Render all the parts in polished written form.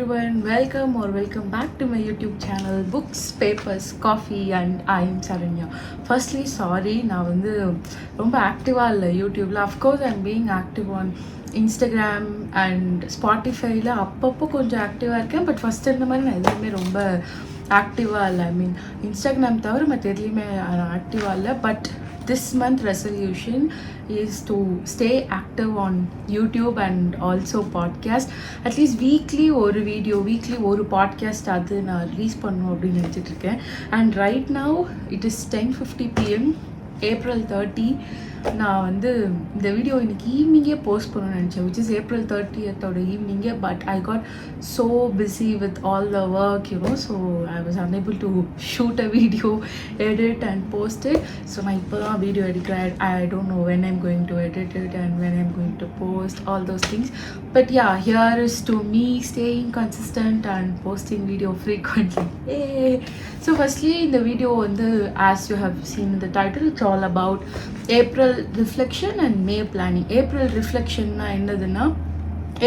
everyone, welcome back to my YouTube channel Books, Papers, Coffee and I am Saranya. Firstly, sorry, நான் வந்து ரொம்ப ஆக்டிவாக இல்லை யூடியூப்பில். Of course I'm being active on Instagram and ஸ்பாட்டிஃபைல அப்பப்போ கொஞ்சம் ஆக்டிவாக இருக்கேன். பட் ஃபஸ்ட் இந்த மாதிரி நான் எதுவுமே ரொம்ப ஆக்டிவாக இல்லை. ஐ மீன் இன்ஸ்டாகிராம் தவிர மற்ற எதுலேயுமே ஆக்டிவாக இல்லை. But this month resolution is to stay active on YouTube and also podcast. At least weekly ஒரு வீடியோ, வீக்லி ஒரு பாட்காஸ்ட் அது நான் ரிலீஸ் பண்ணணும் அப்படின்னு நினச்சிட்டு இருக்கேன். And right now it is 10:50 PM April 30. நான் வந்து இந்த வீடியோ இன்னைக்கு ஈவினிங்கே போஸ்ட் பண்ணணும்னு நினச்சேன், விச் இஸ் ஏப்ரல் 30th ஈவினிங்கே. But I got so busy with all the work so I was unable to shoot a video, edit and post it. So நான் இப்போ தான் வீடியோ எடுக்கிறேன். I don't know when I'm going to edit it and when I'm going to post all those things. But yeah, here is to me staying consistent and posting video frequently. So firstly இந்த video வந்து as you have seen இந்த title, it's all about April reflection and May planning. April ரிஃப்ளெக்ஷன்னா என்னதுன்னா,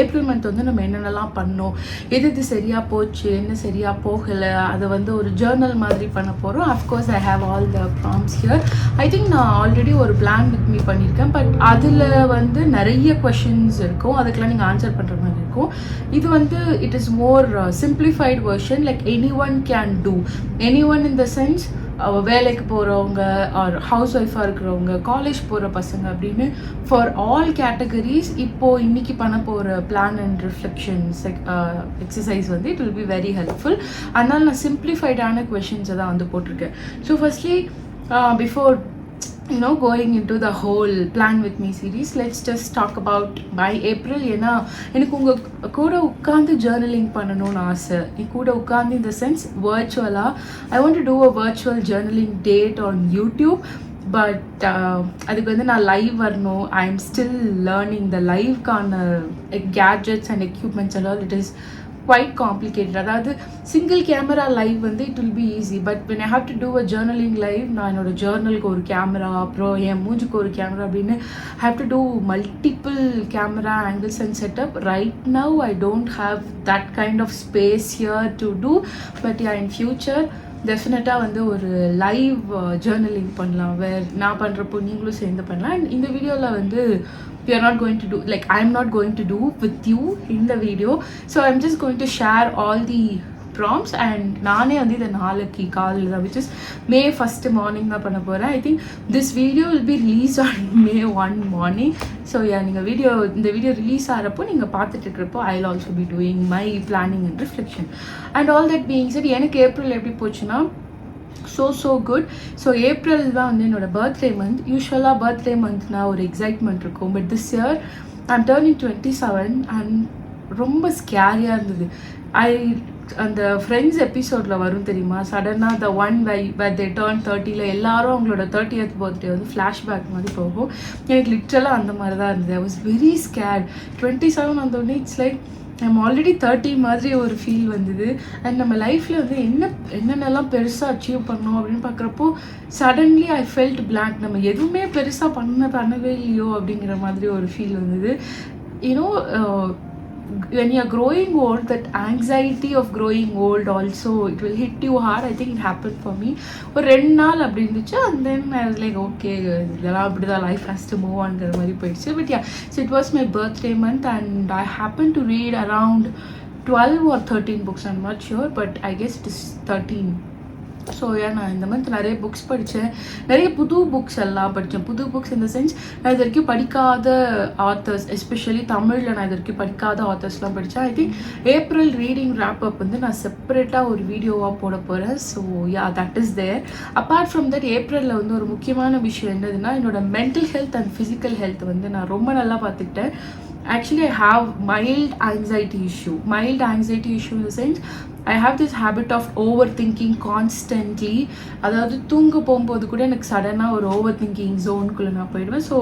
April month வந்து நம்ம என்னென்னலாம் பண்ணோம், எது சரியாக போச்சு, என்ன சரியாக போகலை, அதை வந்து ஒரு ஜேர்னல் மாதிரி பண்ண போகிறோம். Of course I have all the prompts here. I think நான் ஆல்ரெடி ஒரு பிளான் வித் மீ பண்ணியிருக்கேன். பட் அதில் வந்து நிறைய கொஷின்ஸ் இருக்கும், அதுக்கெலாம் நீங்கள் ஆன்சர் பண்ணுற மாதிரி இருக்கும். இது வந்து it is more simplified version, like any one can do. Any one in the sense வேலைக்கு போகிறவங்க ஆர் ஹவுஸ் ஒய்ஃபாக இருக்கிறவங்க, காலேஜ் போகிற பசங்க அப்படின்னு ஃபார் ஆல் கேட்டகரிஸ் இப்போது இன்றைக்கி பண்ண போகிற பிளான் அண்ட் ரிஃப்ளெக்ஷன்ஸ் எக்ஸசைஸ் வந்து it will be very helpful. அதனால் நான் சிம்பிளிஃபைடான கொஷின்ஸை தான் வந்து போட்டிருக்கேன். So firstly before going into the whole plan with me series, let's just talk about by April. ஏன்னா எனக்கு உங்கள் கூட உட்காந்து ஜேர்னலிங் பண்ணணும்னு ஆசை. நீ கூட உட்காந்து இந்த சென்ஸ் வர்ச்சுவலாக I want to do a virtual journaling date on YouTube. But அதுக்கு வந்து நான் லைவ் வரணும். I am still learning the லைவ்க்கான gadgets and equipments and all. It is quite complicated. அதாவது சிங்கிள் கேமரா லைவ் வந்து it will be easy. But when I have to do a journaling live, நான் என்னோட ஜேர்னலுக்கு ஒரு camera, அப்புறம் என் மூஞ்சுக்கு ஒரு camera அப்படின்னு have to do multiple camera angles and setup. Right now I don't have that kind of space here to do. But yeah, in future டெஃபினட்டாக வந்து ஒரு live journaling பண்ணலாம், வேர் நான் பண்ணுறப்போ நீங்களும் சேர்ந்து பண்ணலாம். அண்ட் இந்த வீடியோவில் வந்து we are not going to do, like I'm not going to do with you in the video. So I'm just going to share all the prompts and நானே வந்து இதை நாளைக்கு காலையில் தான், which is May 1st morning தான் பண்ண போகிறேன். I think this video will be release on May 1 morning. So நீங்கள் இந்த வீடியோ ரிலீஸ் ஆகிறப்போ நீங்கள் பார்த்துட்டு இருக்கிறப்போ I will also be doing my planning and reflection. And all that being set, எனக்கு April எப்படி போச்சுன்னா ஸோ குட். ஸோ ஏப்ரல் தான் வந்து என்னோட பர்த்டே மந்த். யூஸ்வலாக பர்த்டே மந்த்னா ஒரு எக்ஸைட்மெண்ட் இருக்கும். But this year I'm turning 27 and ரொம்ப ஸ்கேரியாக இருந்தது. அந்த ஃப்ரெண்ட்ஸ் எபிசோடில் வரும் தெரியுமா, சடனாக the one why they turn 30ல் எல்லாரும் அவங்களோட 30th பர்த்டே வந்து ஃப்ளாஷ்பேக் மாதிரி போகும். எனக்கு லிட்ரலாக அந்த மாதிரி தான் இருந்தது. I was very scared. 27 வந்தோடனே இட்ஸ் லைக் நம்ம ஆல்ரெடி 30 மாதிரி ஒரு ஃபீல் வந்தது. அண்ட் நம்ம லைஃப்பில் வந்து என்னென்னலாம் பெருசாக அச்சீவ் பண்ணோம் அப்படின்னு பார்க்குறப்போ சடன்லி ஐ ஃபெல்ட் பிளாங்க். நம்ம எதுவுமே பெருசாக பண்ணவே இல்லையோ அப்படிங்கிற மாதிரி ஒரு ஃபீல் வந்தது. When you are growing old, that anxiety of growing old also, it will hit you hard. I think it happened for me. ஒரு 2 நாள் அப்படி இருந்துச்சு. and then I was like okay, இதெல்லாம் அப்படிதான், life has to move on மாதிரி போயிடுச்சு. But yeah, so it was my birthday month and I happened to read around 12 or 13 books. I'm not sure, but I guess it is 13. So நான் இந்த month நிறைய books படித்தேன், நிறைய புது books எல்லாம் படித்தேன். புது புக்ஸ் இந்த சென்ஸ் நான் இது வரைக்கும் படிக்காத ஆத்தர்ஸ், எஸ்பெஷலி தமிழில் நான் இது வரைக்கும் படிக்காத ஆத்தர்ஸ்லாம் படித்தேன். I think April reading wrap up வந்து நான் செப்பரேட்டாக ஒரு வீடியோவாக போட போகிறேன். So yeah, that is there. Apart from that ஏப்ரலில் வந்து ஒரு முக்கியமான விஷயம் என்னதுன்னா, என்னோட mental health and physical health வந்து நான் ரொம்ப நல்லா பார்த்துக்கிட்டேன். Actually, I have mild anxiety issue in the sense I have this habit of overthinking constantly. அதாவது தூங்க போகும்போது கூட எனக்கு சடனாக ஒரு ஓவர் திங்கிங் ஜோனுக்குள்ளே நான் போயிடுவேன். So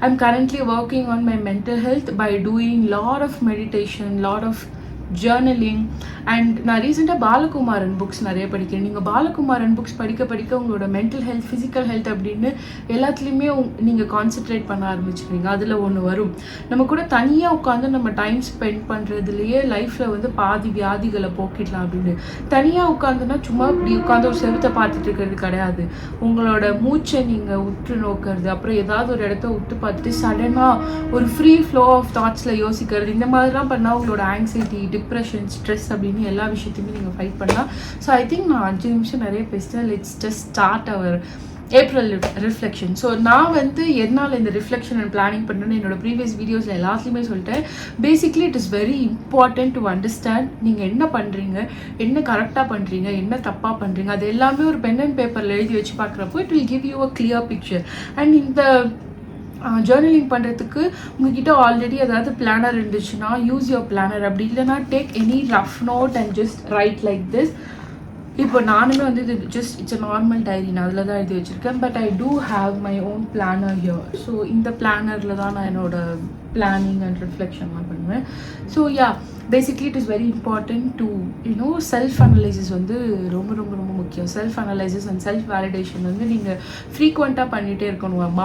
I'm currently working on my mental health by doing lot of meditation, lot of journaling. And நான் ரீசெண்டாக பாலகுமாரன் புக்ஸ் நிறைய படிக்கிறேன். நீங்கள் பாலகுமாரன் புக்ஸ் படிக்க படிக்க உங்களோட மென்டல் ஹெல்த், ஃபிசிக்கல் ஹெல்த் அப்படின்னு எல்லாத்துலேயுமே நீங்கள் கான்சென்ட்ரேட் பண்ண ஆரம்பிச்சிருவீங்க. அதில் ஒன்று வரும், நம்ம கூட தனியாக உட்காந்து நம்ம டைம் ஸ்பெண்ட் பண்ணுறதுலையே லைஃப்பில் வந்து பாதி வியாதிகளை போக்கிடலாம் அப்படின்னு. தனியாக உட்காந்துன்னா சும்மா இப்படி உட்காந்து ஒரு செவத்தை பார்த்துட்டு இருக்கிறது கிடையாது. உங்களோட மூச்சை நீங்கள் உற்று நோக்கிறது, அப்புறம் ஏதாவது ஒரு இடத்த உற்று பார்த்துட்டு சடனாக ஒரு ஃப்ரீ ஃப்ளோ ஆஃப் தாட்ஸில் யோசிக்கிறது, இந்த மாதிரிலாம் பண்ணால் உங்களோட ஆங்ஸைட்டி, டிப்ரெஷன், ஸ்ட்ரெஸ் அப்படின்னு எல்லா விஷயத்தையுமே நீங்கள் ஃபைட் பண்ணலாம். ஸோ ஐ திங்க் நான் 5 நிமிஷம் நிறைய பேசிட்டேன். Let's just start our April reflection. So நான் வந்து என்னால் இந்த ரிஃப்ளெக்ஷன் அண்ட் பிளானிங் பண்ணுறேன்னு என்னோட ப்ரீவியஸ் வீடியோஸில் எல்லாத்துலேயுமே சொல்லிட்டேன். Basically it is very important to understand நீங்கள் என்ன பண்ணுறீங்க, என்ன கரெக்டாக பண்ணுறீங்க, என்ன தப்பாக பண்ணுறீங்க, அது எல்லாமே ஒரு பென் அண்ட் பேப்பரில் எழுதி வச்சு பார்க்குறப்போ it will give you a clear picture. And இந்த ஜேர்னலிங் பண்ணுறதுக்கு உங்ககிட்ட ஆல்ரெடி ஏதாவது பிளானர் இருந்துச்சுன்னா யூஸ் யுவர் பிளானர். அப்படி இல்லைனா take any rough note and just write like this. இப்போ நானுமே வந்து இது just it's a normal diary, நான் அதில் தான் எழுதி வச்சுருக்கேன். But I do have my own planner here. So இந்த பிளானரில் தான் நான் என்னோட பிளானிங் அண்ட் ரிஃப்ளெக்ஷன்லாம் பண்ணுவேன். So yeah, basically it is very important to self analysis வந்து ரொம்ப ரொம்ப ரொம்ப முக்கியம். Self analysis and self validation வந்து நீங்கள் ஃப்ரீக்வெண்ட்டாக பண்ணிகிட்டே இருக்கணும்.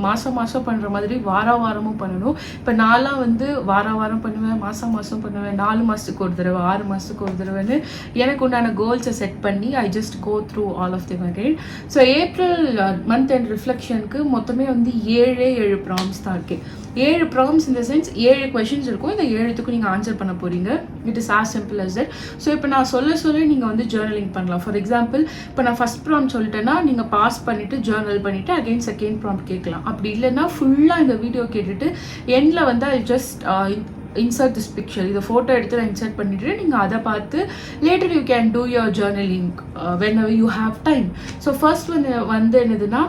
மாதம் மாதம் பண்ணுற மாதிரி வாரமும் பண்ணணும். இப்போ நான்லாம் வந்து வாரம் பண்ணுவேன், மாதம் பண்ணுவேன், 4 மாதத்துக்கு ஒரு தடவை, 6 மாதத்துக்கு ஒரு தடவைன்னு எனக்கு உண்டான கோல்ஸை செட் பண்ணி I just go through all of them again. So April month and ரிஃப்ளெக்ஷனுக்கு மொத்தமே வந்து 7 ப்ராம்ஸ் தான் இருக்குது. 7 ப்ராம்ஸ் இந்த சென்ஸ் 7 கொஷின்ஸ் இருக்கும். இந்த 7த்துக்கும் நீங்கள் ஆன்சர் பண்ண போகிறீங்க. It is as simple as that. So இப்போ நான் சொல்ல நீங்கள் வந்து ஜேர்னலிங் பண்ணலாம். ஃபார் எக்ஸாம்பிள், இப்போ நான் ஃபஸ்ட் ப்ராம்ப்ட் சொல்லிட்டேன்னா நீங்கள் பாஸ் பண்ணிவிட்டு ஜேர்னல் பண்ணிவிட்டு அகைன் செகண்ட் ப்ராம்ப்ட் கேட்கலாம். அப்படி இல்லைன்னா ஃபுல்லாக இந்த வீடியோ கேட்டுட்டு எண்டில் வந்து I just insert this picture, இதை ஃபோட்டோ எடுத்து நான் இன்சர்ட் பண்ணிவிட்டு நீங்கள் அதை பார்த்து later you can do your journaling when ever you have time. So first வந்து என்னதுன்னா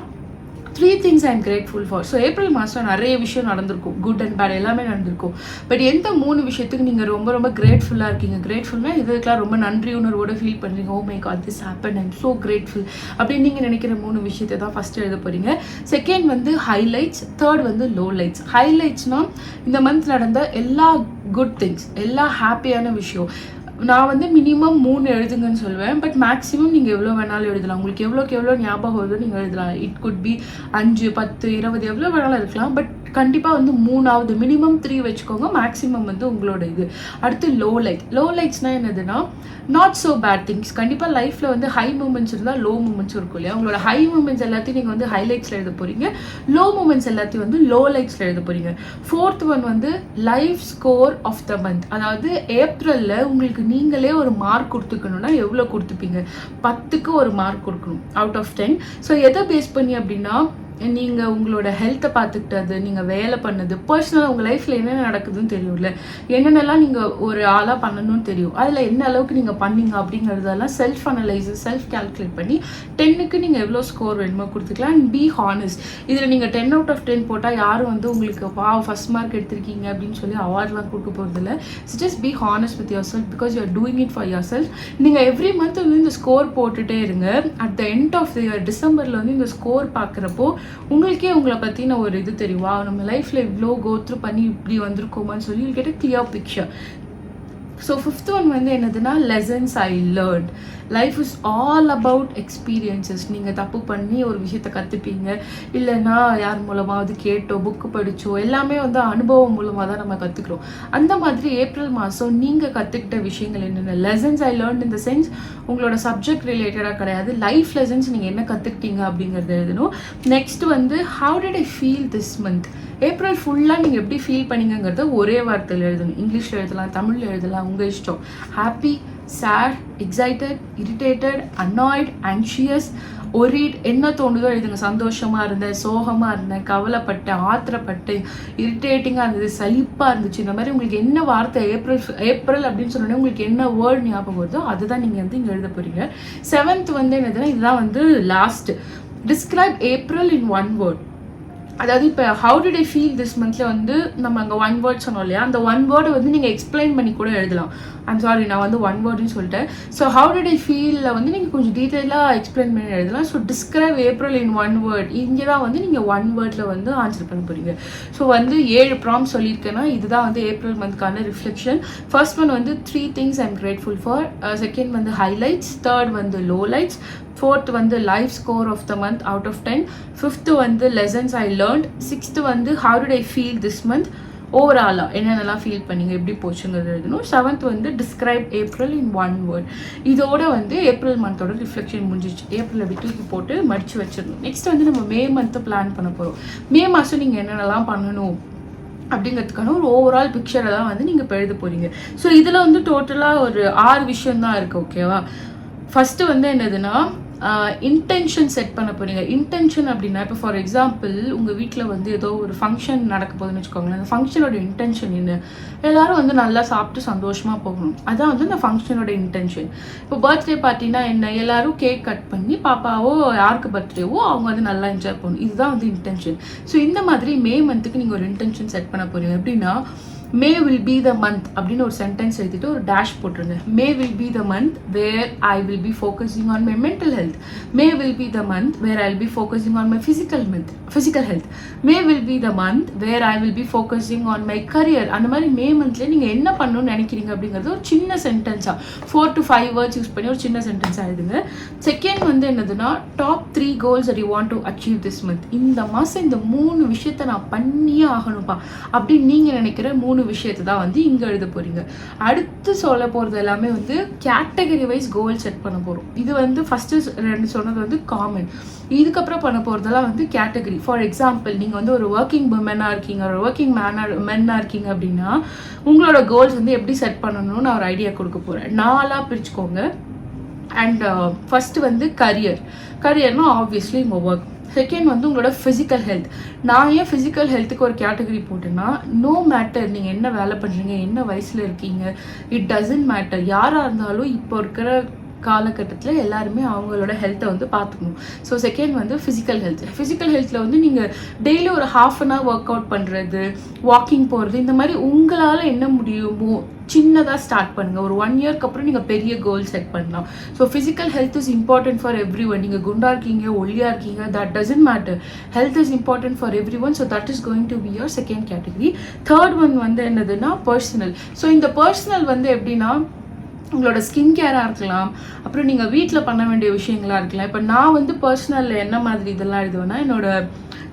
3 things I am grateful for. So April மாதம் நிறைய விஷயம் நடந்திருக்கும், குட் அண்ட் பேட் எல்லாமே நடந்திருக்கும். பட் எந்த 3 விஷயத்துக்கு நீங்கள் ரொம்ப ரொம்ப கிரேட்ஃபுல்லாக இருக்கீங்க? கிரேட்ஃபுல்னா இதுக்கெலாம் ரொம்ப நன்றி உணர்வோடு ஃபீல் பண்ணுறீங்க. Oh my God this happen, I am so grateful அப்படின்னு நீங்கள் நினைக்கிற 3 விஷயத்தை தான் ஃபஸ்ட்டு எழுத போகிறீங்க. செகண்ட் வந்து ஹைலைட்ஸ், தேர்ட் வந்து லோ லைட்ஸ். ஹைலைட்ஸ்னால் இந்த மந்த் நடந்த எல்லா குட் திங்ஸ், எல்லா ஹாப்பியான விஷயம். நான் வந்து மினிமம் 3 எழுதுங்கன்னு சொல்லுவேன். பட் மேக்ஸிமம் நீங்கள் எவ்வளோ வேணாலும் எழுதலாம். உங்களுக்கு எவ்வளோ ஞாபகம் வருதோ நீங்கள் எழுதலாம். இட் குட் பி 5, 10, 20 எவ்வளோ வேணாலும் இருக்கலாம். பட் கண்டிப்பாக வந்து 3ஆவது மினிமம் 3 வச்சுக்கோங்க. மேக்ஸிமம் வந்து உங்களோட இது. அடுத்து லோ லைட்ஸ்னால் என்னதுன்னா நாட் ஸோ பேட் திங்ஸ். கண்டிப்பாக லைஃப்பில் வந்து ஹை மூமெண்ட்ஸ் இருந்தால் லோ மூமெண்ட்ஸ் இருக்கும் இல்லையா? உங்களோட ஹை மூமெண்ட்ஸ் எல்லாத்தையும் நீங்கள் வந்து ஹைலைட்ஸில் எழுத போகிறீங்க. லோ மூமெண்ட்ஸ் எல்லாத்தையும் வந்து லோ லைட்ஸில் எழுத போகிறீங்க. ஃபோர்த் ஒன் வந்து life score of the month. அதாவது ஏப்ரலில் உங்களுக்கு நீங்களே ஒரு மார்க் கொடுத்துக்கணும்னா எவ்வளோ கொடுத்துப்பீங்க? 10க்கு ஒரு மார்க் கொடுக்கணும் அவுட் ஆஃப் 10. ஸோ எதை பேஸ் பண்ணி அப்படின்னா நீங்கள் உங்களோட ஹெல்த்தை பார்த்துக்கிட்டது, நீங்கள் வேலை பண்ணது, பர்சனலாக உங்கள் லைஃப்பில் என்னென்ன நடக்குதுன்னு தெரியும்ல, என்னென்னலாம் நீங்கள் ஒரு ஆளாக பண்ணணும்னு தெரியும், அதில் என்ன அளவுக்கு நீங்கள் பண்ணீங்க அப்படிங்கிறதெல்லாம் செல்ஃப் அனலைசிஸ், செல்ஃப் கால்குலேட் பண்ணி 10க்கு நீங்கள் எவ்வளோ ஸ்கோர் வேணுமோ கொடுத்துக்கலாம். And be honest. இதில் நீங்கள் 10 out of 10 போட்டால் யாரும் வந்து உங்களுக்கு ஃபர்ஸ்ட் மார்க் எடுத்திருக்கீங்க அப்படின்னு சொல்லி அவார்ட்லாம் கொடுக்க போகிறதில்ல. So just be honest with yourself because you are doing it for yourself. நீங்கள் எவ்ரி மந்த் வந்து இந்த ஸ்கோர் போட்டுகிட்டே இருங்க. At the end of the year டிசம்பரில் வந்து இந்த ஸ்கோர் பார்க்குறப்போ உங்களுக்கே உங்களை பற்றின ஒரு இது தெரியுமா, நம்ம லைஃப்பில் இவ்வளோ கோத்ரூ பண்ணி இப்படி வந்திருக்கோமான்னு சொல்லி you get a clear picture. So fifth one வந்து என்னதுன்னா lessons I learnt. Life is all about experiences. நீங்கள் தப்பு பண்ணி ஒரு விஷயத்தை கற்றுப்பீங்க, இல்லைன்னா யார் மூலமாவது கேட்டோ புக்கு படித்தோ, எல்லாமே வந்து அனுபவம் மூலமாக தான் நம்ம கற்றுக்குறோம். அந்த மாதிரி ஏப்ரல் மாதம் நீங்கள் கற்றுக்கிட்ட விஷயங்கள் என்னென்ன? Lessons I learnt in the sense உங்களோட சப்ஜெக்ட் ரிலேட்டடாக கிடையாது, லைஃப் லெசன்ஸ் நீங்கள் என்ன கற்றுக்கிட்டீங்க அப்படிங்கிறத எழுதணும். நெக்ஸ்ட் வந்து how did I feel this month. April ஃபுல்லாக நீங்கள் எப்படி ஃபீல் பண்ணீங்கிறத ஒரே வார்த்தையில் எழுதணும். இங்கிலீஷில் எழுதலாம், தமிழில் எழுதலாம், உங்கள் இஷ்டம். Happy, sad, excited, irritated, annoyed, anxious, worried, என்ன தோணுதோ எழுதுங்க. சந்தோஷமாக இருந்தேன், சோகமாக இருந்தேன், கவலைப்பட்டேன், ஆத்திரப்பட்டேன், இரிட்டேட்டிங்காக இருந்தது, சலிப்பாக இருந்துச்சு. இந்த மாதிரி உங்களுக்கு என்ன வார்த்தை ஏப்ரல் அப்படின்னு சொன்னோன்னே உங்களுக்கு என்ன வேர்ட் ஞாபகம் வருதோ அதுதான் நீங்கள் வந்து இங்கே எழுத போகிறீங்க. 7th வந்து என்னதுன்னா இதுதான் வந்து லாஸ்ட். டிஸ்கிரைப் ஏப்ரல் இன் 1 word. அதாவது இப்போ how did I feel this மந்த்ல வந்து நம்ம அங்கே ஒன் வேர்ட் சொன்னோம் இல்லையா, அந்த ஒன் வேர்டை வந்து நீங்கள் எக்ஸ்பிளைன் பண்ணி கூட எழுதலாம். ஐம் சாரி, நான் வந்து ஒன் வேர்டுன்னு சொல்லிட்டேன். ஸோ ஹவு டிட் ஐ ஃபீலில் வந்து நீங்கள் கொஞ்சம் டீட்டெயிலாக எக்ஸ்பிளைன் பண்ணி எழுதலாம். So describe April in one word, இங்கே தான் வந்து நீங்கள் ஒன் வேர்டில் வந்து ஆன்சர் பண்ண போகிறீங்க. ஸோ வந்து 7 ப்ராம்ப்ட் சொல்லியிருக்கேன்னா இதுதான் வந்து ஏப்ரல் மந்த்க்கான ரிஃப்ளெக்ஷன். ஃபர்ஸ்ட் ஒன் வந்து 3 things I'm grateful for, second வந்து ஹைலைட்ஸ், தேர்ட் வந்து லோ லைட்ஸ், ஃபோர்த் வந்து life score of the month out of 10, fifth வந்து லெசன்ஸ் ஐ லேர்ன்ட், சிக்ஸ்த்து வந்து how did I feel this month, ஓவராலாக என்னென்னலாம் feel பண்ணீங்க, எப்படி போச்சுங்கிறது எழுதணும். செவன்த் வந்து describe April in one word. இதோட வந்து ஏப்ரல் மந்தோட ரிஃப்ளெக்ஷன் முடிஞ்சிச்சு. ஏப்ரல் அப்படி தூக்கி போட்டு மடித்து வச்சிடணும். நெக்ஸ்ட் வந்து நம்ம மே மந்த்து பிளான் பண்ண போகிறோம். மே மாதம் நீங்கள் என்னென்னலாம் பண்ணணும் அப்படிங்கிறதுக்கான ஒரு ஓவரால் பிக்சரை தான் வந்து நீங்கள் இப்போ எழுத போகிறீங்க. ஸோ இதில் வந்து டோட்டலாக ஒரு 6 விஷயம் தான் இருக்குது. ஓகேவா? ஃபஸ்ட்டு வந்து என்னதுன்னா இன்டென்ஷன் செட் பண்ண போகிறீங்க. இன்டென்ஷன் அப்படின்னா இப்போ ஃபார் எக்ஸாம்பிள் உங்கள் வீட்டில் வந்து ஏதோ ஒரு ஃபங்க்ஷன் நடக்க போகுதுன்னு வச்சுக்கோங்களேன். அந்த ஃபங்க்ஷனோட இன்டென்ஷன் என்ன? எல்லோரும் வந்து நல்லா சாப்பிட்டு சந்தோஷமாக போகணும். அதான் வந்து அந்த ஃபங்க்ஷனோட இன்டென்ஷன். இப்போ பர்த்டே பார்ட்டினா என்ன? எல்லோரும் கேக் கட் பண்ணி பாப்பாவோ யாருக்கு பர்த்டேவோ அவங்க வந்து நல்லா என்ஜாய் பண்ணணும். இதுதான் வந்து இன்டென்ஷன். ஸோ இந்த மாதிரி மே மந்த்துக்கு நீங்கள் ஒரு இன்டென்ஷன் செட் பண்ண போகிறீங்க. எப்படின்னா may will be the month அப்படின்னு ஒரு சென்டென்ஸ் எழுதிட்டு ஒரு டேஷ் போட்டுருங்க. May will be the month where I will be focusing on my mental health. May will be the month where I will be focusing on my physical health. May will be the month where I will be focusing on my career. அந்த மாதிரி மே மந்த்லேயே நீங்கள் என்ன பண்ணணும்னு நினைக்கிறீங்க அப்படிங்கிறது ஒரு சின்ன சென்டென்ஸாக 4 to 5 words use பண்ணி ஒரு சின்ன சென்டென்ஸாக எழுதுங்க. செகண்ட் வந்து என்னதுன்னா top 3 goals that you want to achieve this month. இந்த மாதம் இந்த 3 விஷயத்தை நான் பண்ணியே ஆகணும்ப்பா அப்படின்னு நீங்கள் நினைக்கிற 3 விஷயத்தை தான் வந்து இங்கே எழுத போகிறீங்க. அடுத்து சொல்ல போகிறது எல்லாமே வந்து கேட்டகரி வைஸ் கோல் செட் பண்ண போகிறோம். இது வந்து ஃபஸ்ட்டு 2 சொன்னது வந்து காமன். இதுக்கப்புறம் பண்ண போகிறதெல்லாம் வந்து கேட்டகரி. ஃபார் எக்ஸாம்பிள் நீங்கள் வந்து ஒரு ஒர்க்கிங் உமனாக இருக்கீங்க, ஒரு ஒர்க்கிங் மென்னாக இருக்கீங்க அப்படின்னா உங்களோட கோல்ஸ் வந்து எப்படி செட் பண்ணணும்னு நான் ஒரு ஐடியா கொடுக்க போகிறேன். 4ஆக பிரிச்சுக்கோங்க. அண்ட் ஃபஸ்ட்டு வந்து கரியர்னா ஆப்வியஸ்லி உங்கள் ஒர்க். செகண்ட் வந்து உங்களோட ஃபிசிக்கல் ஹெல்த். நான் ஏன் ஃபிசிக்கல் ஹெல்த்துக்கு ஒரு கேட்டகரி போட்டேன்னா, நோ மேட்டர் நீங்கள் என்ன வேலை பண்ணுறீங்க, என்ன வயசில் இருக்கீங்க, இட் டசன்ட் மேட்டர். யாராக இருந்தாலும் இப்போ இருக்கிற காலகட்டத்தில் எல்லாருமே அவங்களோட ஹெல்த்தை வந்து பார்த்துக்கணும். ஸோ செகண்ட் வந்து ஃபிசிக்கல் ஹெல்த்தில் வந்து நீங்கள் டெய்லி ஒரு ½ அன் ஹவர் ஒர்க் அவுட் பண்ணுறது, வாக்கிங் போகிறது, இந்த மாதிரி உங்களால் என்ன முடியுமோ சின்னதாக ஸ்டார்ட் பண்ணுங்கள். ஒரு 1 இயர்க்கு அப்புறம் நீங்கள் பெரிய கோல் செட் பண்ணலாம். So physical health is important for every one. நீங்கள் குண்டாக இருக்கீங்க, ஒல்லியாக இருக்கீங்க, that doesn't matter. Health is important for every one. So that is going to be your second category. Third one வந்து என்னதுன்னா பர்சனல். ஸோ இந்த personal வந்து எப்படின்னா உங்களோட ஸ்கின் கேராக இருக்கலாம், அப்புறம் நீங்கள் வீட்டில் பண்ண வேண்டிய விஷயங்களாக இருக்கலாம். இப்போ நான் வந்து பர்சனலில் என்ன மாதிரி இதெல்லாம் எழுதுவேன்னா என்னோட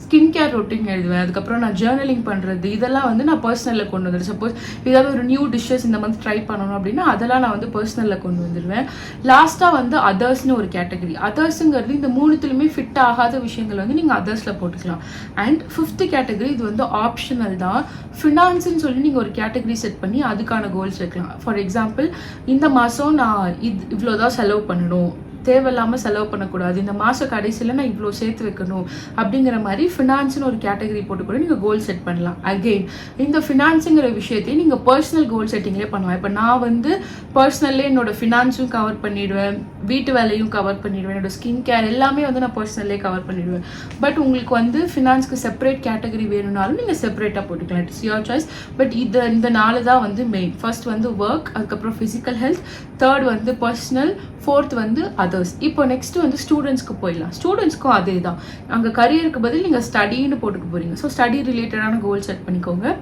ஸ்கின் கேர் ரொட்டீன் எழுதுவேன். அதுக்கப்புறம் நான் ஜேர்னலிங் பண்ணுறது இதெல்லாம் வந்து நான் பர்சனலில் கொண்டு வந்துடுவேன். சப்போஸ் ஏதாவது ஒரு நியூ டிஷ்ஷஸ் இந்த மந்த் ட்ரை பண்ணணும் அப்படின்னா அதெல்லாம் நான் வந்து பர்சனலில் கொண்டு வந்துடுவேன். லாஸ்ட்டாக வந்து அதர்ஸ்னு ஒரு கேட்டகரி. அதர்ஸுங்கிறது இந்த 3த்துலையுமே ஃபிட் ஆகாத விஷயங்கள் வந்து நீங்கள் அதர்ஸில் போட்டுக்கலாம். அண்ட் 5th கேட்டகரி இது வந்து ஆப்ஷனல் தான். ஃபினான்ஸுன்னு சொல்லி நீங்கள் ஒரு கேட்டகரி செட் பண்ணி அதுக்கான கோல்ஸ் வைக்கலாம். ஃபார் எக்ஸாம்பிள் இந்த மாதம் நான் இவ்வளோதான் செலவு பண்ணணும், தேவையில்லாமல் செலவு பண்ணக்கூடாது, இந்த மாத கடைசியில் நான் இவ்வளோ சேர்த்து வைக்கணும் அப்படிங்கிற மாதிரி ஃபினான்ஸ்னு ஒரு கேட்டகரி போட்டு கூட நீங்கள் கோல் செட் பண்ணலாம். அகெயின் இந்த ஃபினான்ஸுங்கிற விஷயத்தையும் நீங்கள் பர்சனல் கோல் செட்டிங்லேயே பண்ணலாம். இப்போ நான் வந்து பர்சனல்லே என்னோட ஃபினான்ஸும் கவர் பண்ணிவிடுவேன், வீட்டு வேலையும் கவர் பண்ணிவிடுவேன், என்னோட ஸ்கின் கேர் எல்லாமே வந்து நான் பர்சனல்லே கவர் பண்ணிவிடுவேன். பட் உங்களுக்கு வந்து ஃபினான்ஸ்க்கு செப்பரேட் கேட்டகரி வேணும்னாலும் நீங்கள் செப்பரேட்டாக போட்டுக்கலாம். It's your choice. பட் இந்த 4 தான் வந்து மெயின். ஃபர்ஸ்ட் வந்து ஒர்க், அதுக்கப்புறம் ஃபிசிக்கல் ஹெல்த், தேர்ட் வந்து பர்சனல், ஃபோர்த் வந்து அதர்ஸ். இப்போ நெக்ஸ்ட் வந்து ஸ்டூடெண்ட்ஸ்க்கு போயிடலாம். ஸ்டூடெண்ட்ஸ்க்கும் அதே தான். அங்கே கரியருக்கு பதில் நீங்கள் ஸ்டடின்னு போட்டுக்க போகிறீங்க. ஸோ ஸ்டடி ரிலேட்டடான கோல் செட் பண்ணிக்கோங்க.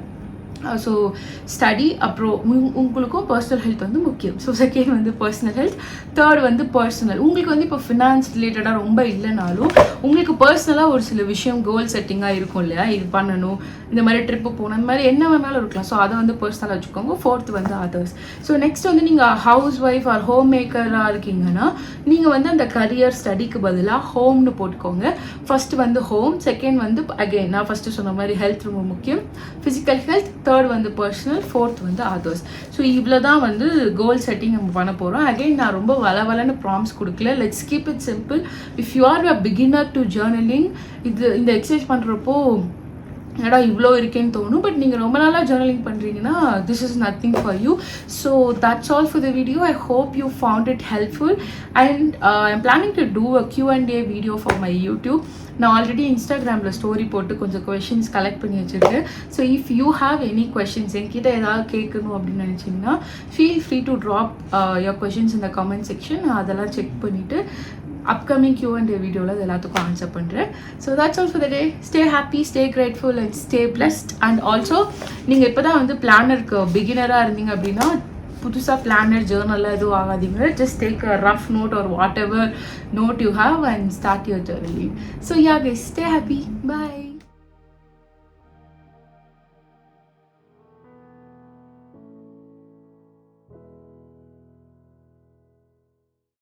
ஸோ ஸ்டடி, அப்புறம் உங்களுக்கும் பர்சனல் ஹெல்த் வந்து முக்கியம். ஸோ செகண்ட் வந்து பர்சனல் ஹெல்த், தேர்ட் வந்து பர்சனல். உங்களுக்கு வந்து இப்போ ஃபினான்ஸ் ரிலேட்டடாக ரொம்ப இல்லைனாலும் உங்களுக்கு பர்சனலாக ஒரு சில விஷயம் கோல் செட்டிங்காக இருக்கும் இல்லையா, இது பண்ணணும், இந்த மாதிரி ட்ரிப்பு போகணும், இந்த மாதிரி என்ன வேணாலும் இருக்கலாம். ஸோ அதை வந்து பர்சனலாக வச்சுக்கோங்க. ஃபோர்த் வந்து அதர்ஸ். ஸோ நெக்ஸ்ட் வந்து நீங்கள் ஹவுஸ் ஒய்ஃப் ஆர் ஹோம் மேக்கராக இருக்கீங்கன்னா நீங்கள் வந்து அந்த கரியர் ஸ்டடிக்கு பதிலாக ஹோம்னு போட்டுக்கோங்க. ஃபர்ஸ்ட் வந்து ஹோம், செகண்ட் வந்து அகெயின் நான் ஃபஸ்ட்டு சொன்ன மாதிரி ஹெல்த் ரொம்ப முக்கியம், ஃபிசிக்கல் ஹெல்த், தேர்ட் வந்து பர்சனல், ஃபோர்த் வந்து அதர்ஸ். ஸோ இவ்வளோ தான் வந்து கோல் செட்டிங் நம்ம பண்ண போகிறோம். அகெயின் நான் ரொம்ப வளவலன்னு ப்ராம்ஸ் கொடுக்கல. Let's keep it simple. If you are a beginner to journaling, இந்த எக்ஸசைஸ் பண்ணுறப்போ என்னடா இவ்வளோ இருக்கேன்னு தோணும். பட் நீங்கள் ரொம்ப நாளாக ஜேர்னலிங் பண்ணுறீங்கன்னா this is nothing for you. So that's all for the video. I hope you found it helpful. And I am planning to do a Q&A video for my YouTube. நான் already இன்ஸ்டாகிராமில் story போட்டு கொஞ்சம் questions collect பண்ணி வச்சுருக்கேன். So if you have any questions என்கிட்ட ஏதாவது கேட்கணும் அப்படின்னு நினச்சிங்கன்னா feel free to drop your questions இந்த கமெண்ட் செக்ஷன். நான் அதெல்லாம் செக் பண்ணிவிட்டு upcoming Q&A வீடியோவில் அது எல்லாத்துக்கும் ஆன்சர் பண்ணுறேன். So that's all for the day. Stay happy, stay grateful and stay blessed. And also நீங்கள் இப்போ தான் வந்து பிளானருக்கு பிகினராக இருந்தீங்க அப்படின்னா புதுசாக பிளானர் ஜேர்னலில் எதுவும் ஆகாதீங்க. Just take a rough note or whatever note you have and start your journaling. So yeah guys, stay happy, bye.